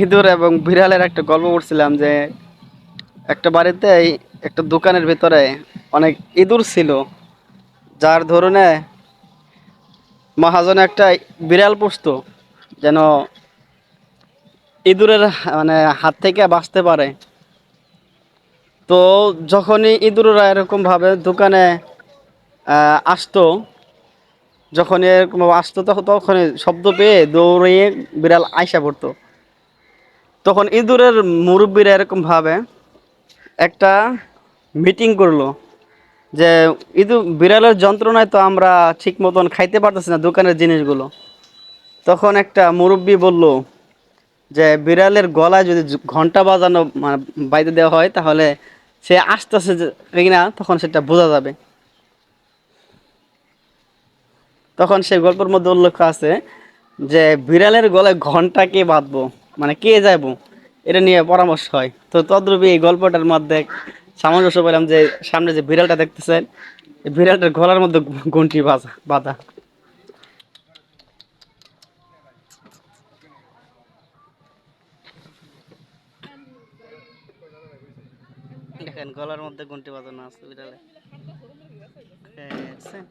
ইঁদুর এবং বিড়ালের একটা গল্প পড়ছিলাম যে একটা বাড়িতে একটা দোকানের ভিতরে অনেক ইঁদুর ছিল, যার ধরনে মহাজন একটা বিড়াল পুষতো যেন ইঁদুরের মানে হাত থেকে বাঁচতে পারে। তো যখনই ইঁদুররা এরকম ভাবে দোকানে আসতো, যখন এরকম আসতো তখনই শব্দ পেয়ে দৌড়িয়ে বিড়াল আইসা পড়তো। তখন ইঁদুরের মুরব্বীরা এরকম ভাবে একটা মিটিং করলো যে ইঁদুর বিড়ালের যন্ত্রণায় তো আমরা ঠিক মতন খাইতে পারতেছি না দোকানের জিনিসগুলো। তখন একটা মুরব্বী বলল যে বিড়ালের গলায় যদি ঘন্টা বাজানো মানে বাইরে দেওয়া হয় তাহলে সে আসতেছে কিনা তখন সেটা বোঝা যাবে। তখন সেই গল্পের মধ্যে উল্লেখ আছে যে বিড়ালের গলায় ঘন্টা কে বাঁধবো, মানে কে যাইবো, এটা নিয়ে পরামর্শ হয়। তো তদ্রূপী এই গল্পটার মধ্যে সামঞ্জস্য পেলাম যে সামনে যে বিড়ালটা দেখতেছেন, এই বিড়ালটার গলার মধ্যে ঘন্টি বাঁধা বাঁধা। দেখেন গলার মধ্যে ঘন্টি বাঁধানো আছে বিড়ালে। হ্যাঁ, দেখছেন?